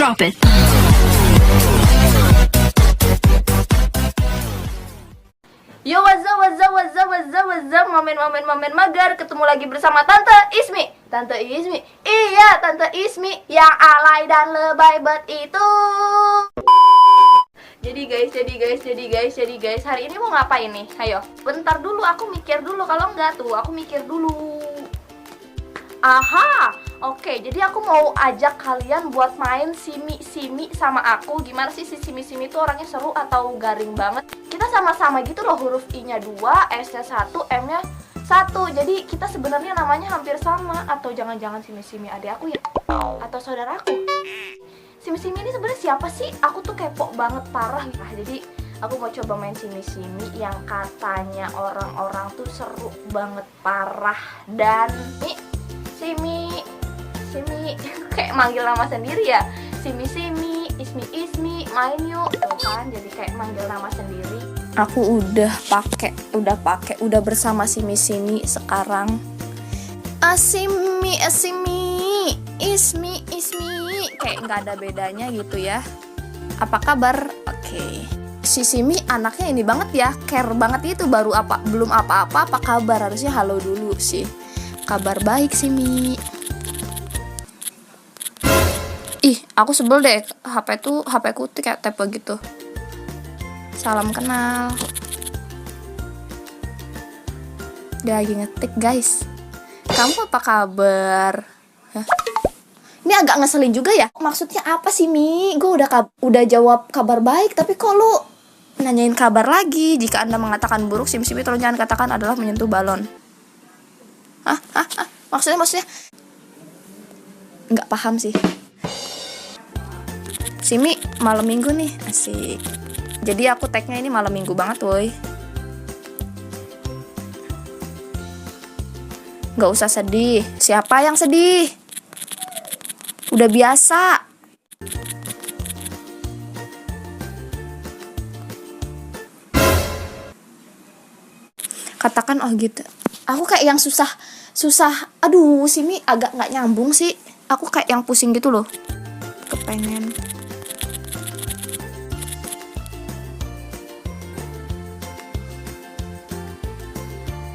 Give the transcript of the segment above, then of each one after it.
Drop it. Yo, what's up, momen magar. Ketemu lagi bersama Tante Ismi. Iya, Tante Ismi yang alay dan lebay bet itu. Jadi guys, hari ini mau ngapain nih? Ayo, bentar dulu, aku mikir dulu. Kalau enggak tuh, aku mikir dulu. Aha, oke, jadi aku mau ajak kalian buat main simi sama aku. Gimana sih si simi itu orangnya seru atau garing banget? Kita sama-sama gitu loh, huruf I-nya 2, S-nya 1, M-nya 1. Jadi kita sebenarnya namanya hampir sama. Atau jangan-jangan simi adik aku ya? Atau saudaraku? Simi ini sebenarnya siapa sih? Aku tuh kepo banget parah. Nah, jadi aku mau coba main simi yang katanya orang-orang tuh seru banget parah. Dan nih Simi kayak manggil nama sendiri ya. Simi, Ismi, main yuk. Tuh kan, jadi kayak manggil nama sendiri. Aku udah bersama Simi sekarang. Asimi, Ismi. Kayak nggak ada bedanya gitu ya. Apa kabar? Oke. Si Simi anaknya ini banget ya, care banget itu. Belum apa-apa, apa kabar? Harusnya halo dulu sih. Kabar baik Simi. Ih, aku sebel deh. HP ku kayak tepe gitu. Salam kenal. Dia lagi ngetik guys. Kamu apa kabar? Hah? Ini agak ngeselin juga ya. Maksudnya apa sih Mi? Gue udah jawab kabar baik, tapi kok lu nanyain kabar lagi? Jika Anda mengatakan buruk, Simi tolong jangan katakan adalah menyentuh balon. Hah? Maksudnya nggak paham sih. Simi malam minggu nih, asik. Jadi aku tagnya ini malam minggu banget woi. Nggak usah sedih. Siapa yang sedih? Udah biasa. Katakan oh gitu. Aku kayak yang susah. Aduh, Simi agak nggak nyambung sih. Aku kayak yang pusing gitu loh. Kepengen.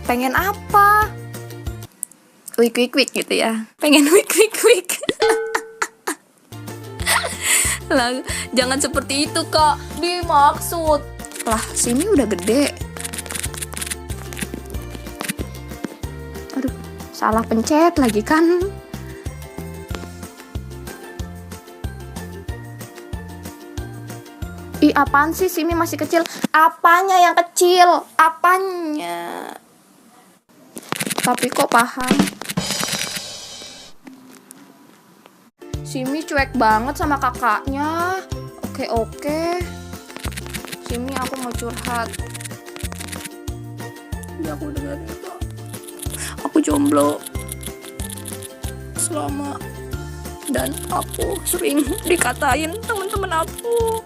Pengen apa? Wik gitu ya. Pengen wik. Lah, jangan seperti itu kak. Dimaksud. Lah, Simi udah gede. Aduh, salah pencet lagi kan. Ih, apaan sih Simi masih kecil? Apanya yang kecil? Apanya? Tapi kok paham? Simi cuek banget sama kakaknya. Oke. Simi, aku mau curhat. Ya aku dengerin itu. Aku jomblo selama, dan aku sering dikatain teman-teman aku.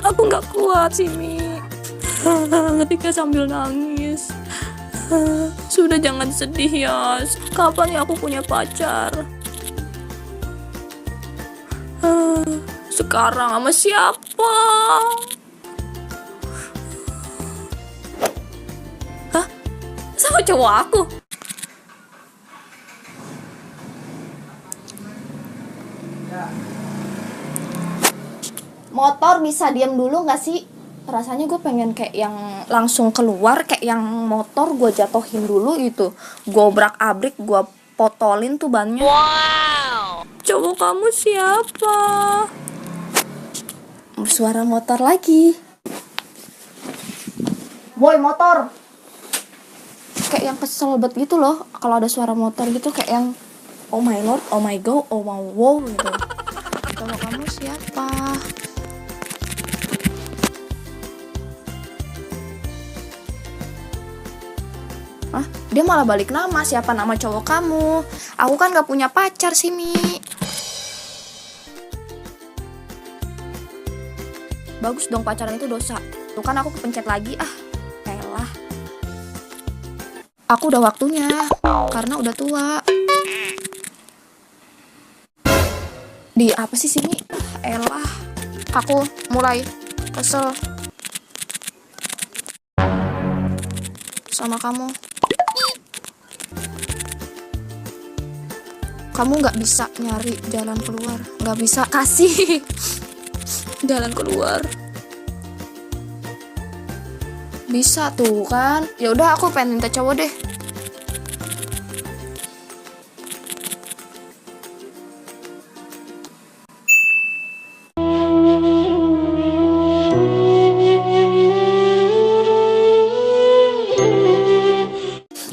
Aku nggak kuat Simi. Ketika sambil nangis. Sudah jangan sedih ya. Kapan ya aku punya pacar? Sekarang sama siapa? Hah? Sama cowok aku? Motor bisa diam dulu gak sih? Rasanya gue pengen kayak yang langsung keluar. Kayak yang motor gue jatohin dulu gitu. Gue obrak-abrik, gue potolin tuh bannya. Wow. Cowok kamu siapa? Suara motor lagi. Boy, motor. Kayak yang kesel banget gitu loh. Kalau ada suara motor gitu kayak yang oh my lord, oh my god, oh my wow gitu. Cowok kamu siapa? Hah? Dia malah balik nama. Siapa nama cowok kamu? Aku kan gak punya pacar sih, Mi. Bagus dong, pacaran itu dosa. Tuh kan aku kepencet lagi. Elah. Aku udah waktunya. Karena udah tua. Di apa sih sini? Elah, aku mulai kesel sama kamu. Kamu nggak bisa nyari jalan keluar, nggak bisa kasih jalan keluar. Bisa tuh kan? Ya udah, aku pengen minta cowok deh.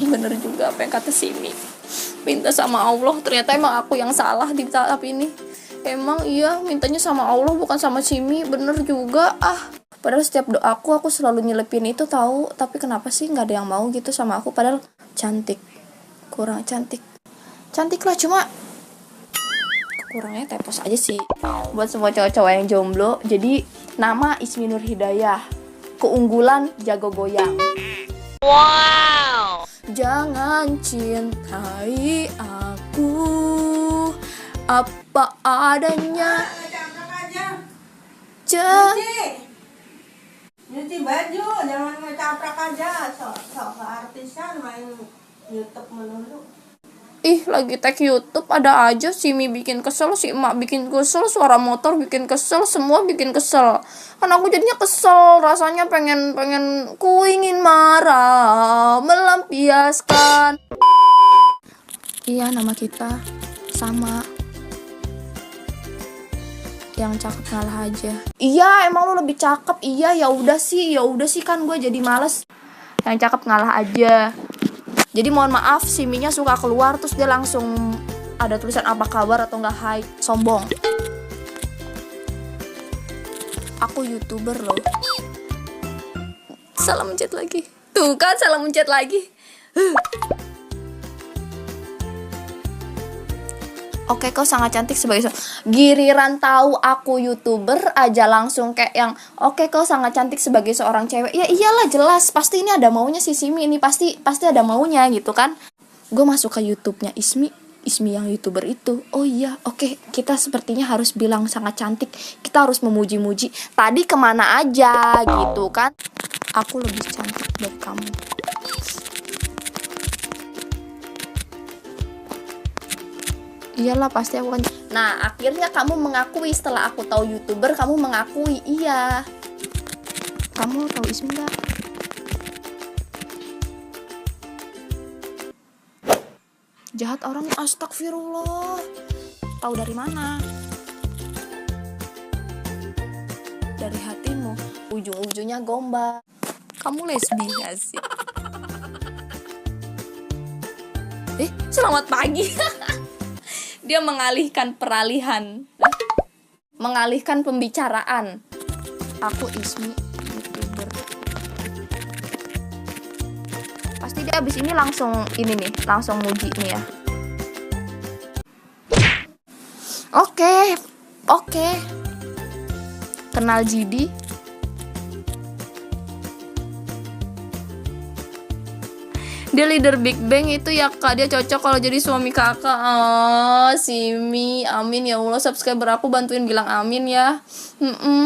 Bener juga apa yang kata Simi, minta sama Allah. Ternyata emang aku yang salah di tahap ini. Emang iya, mintanya sama Allah bukan sama Simi. Bener juga Padahal setiap doaku aku selalu nyelepin itu tahu. Tapi kenapa sih nggak ada yang mau gitu sama aku? Padahal cantik, kurang cantik. Cantik lah, cuma kurangnya tepos aja sih. Buat semua cowok-cowok yang jomblo, jadi nama Ismi Nur Hidayah, keunggulan jago goyang. Wow. Jangan cintai aku apa adanya. Nyuci baju, jangan ngecaprak aja. Sok artisan main YouTube melulu. Ih, lagi tag YouTube ada aja Simi bikin kesel, si emak bikin kesel, suara motor bikin kesel, semua bikin kesel. Kan aku jadinya kesel, rasanya pengen ku ingin marah, melampiaskan. Iya, nama kita sama. Yang cakep ngalah aja. Iya, emang lu lebih cakep. Iya, ya udah sih kan gue jadi males. Yang cakep ngalah aja. Jadi mohon maaf, Siminya suka keluar terus dia langsung ada tulisan apa kabar atau enggak hai, sombong. Aku YouTuber loh. Salah mencet lagi. Tuh kan, salah mencet lagi. Oke, kau sangat cantik sebagai giliran tahu aku YouTuber aja langsung kayak yang oke, kau sangat cantik sebagai seorang cewek. Ya iyalah, jelas pasti ini ada maunya si Simi ini, pasti ada maunya gitu kan. Gue masuk ke YouTube-nya Ismi yang YouTuber itu. Oh iya, oke, kita sepertinya harus bilang sangat cantik. Kita harus memuji-muji. Tadi kemana aja gitu kan. Aku lebih cantik dari kamu. Iyalah, pasti aku kan. Nah, akhirnya kamu mengakui setelah aku tahu YouTuber, kamu mengakui. Iya. Kamu tahu Ismi enggak? Jahat orang, astagfirullah. Tahu dari mana? Dari hatimu. Ujung-ujungnya gombal. Kamu lesbi gak sih? Selamat pagi. Dia mengalihkan mengalihkan pembicaraan. Aku Ismi YouTuber. Pasti dia abis ini langsung langsung muji nih ya. Oke. Kenal Jidi. Dia leader Big Bang itu ya kak, dia cocok kalau jadi suami kakak. Simi, amin ya Allah, subscriber aku bantuin bilang amin ya.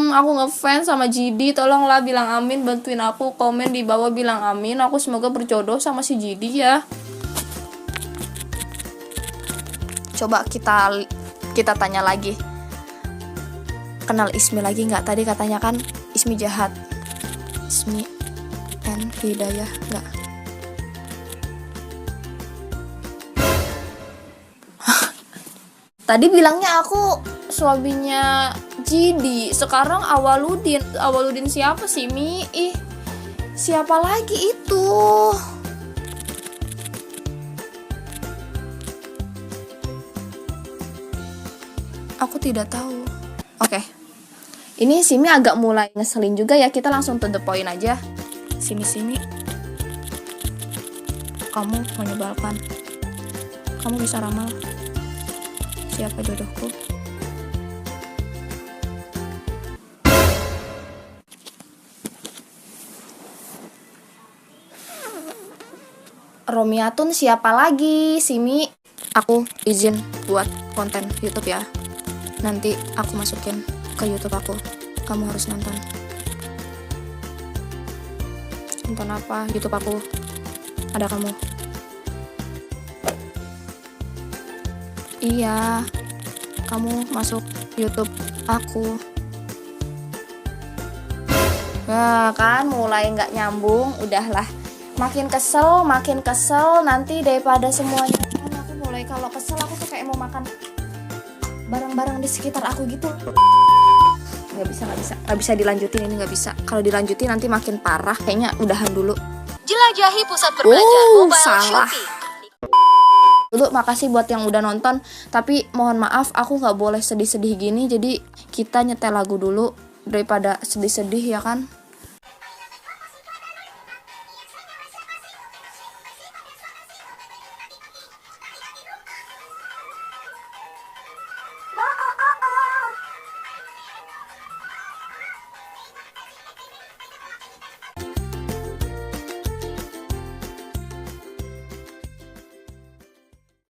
Aku ngefans sama Jidi, tolonglah bilang amin, bantuin aku komen di bawah bilang amin. Aku semoga berjodoh sama si Jidi ya. Coba kita tanya lagi. Kenal Ismi lagi nggak? Tadi katanya kan Ismi jahat. Ismi and Hidayah nggak? Tadi bilangnya aku suaminya Jidi, sekarang Awaludin. Awaludin siapa sih, Mi? Siapa lagi itu? Aku tidak tahu. Oke. Ini Simi agak mulai ngeselin juga ya. Kita langsung to the point aja. Simi. Kamu menyebalkan. Kamu bisa ramal siapa jodohku? Romiatun siapa lagi? Simi, aku izin buat konten YouTube ya. Nanti aku masukin ke YouTube aku. Kamu harus nonton. Nonton apa? YouTube aku. Ada kamu. Iya, kamu masuk YouTube aku. Nah kan mulai nggak nyambung, udahlah. Makin kesel, nanti daripada semuanya kan aku mulai kalau kesel aku tuh kayak mau makan barang-barang di sekitar aku gitu. Nggak bisa dilanjutin ini, nggak bisa. Kalau dilanjutin nanti makin parah. Kayaknya udahan dulu. Jelajahi pusat perbelanjaan mobile salah. Shopee. Dulu makasih buat yang udah nonton, tapi mohon maaf aku nggak boleh sedih-sedih gini, jadi kita nyetel lagu dulu daripada sedih-sedih ya kan.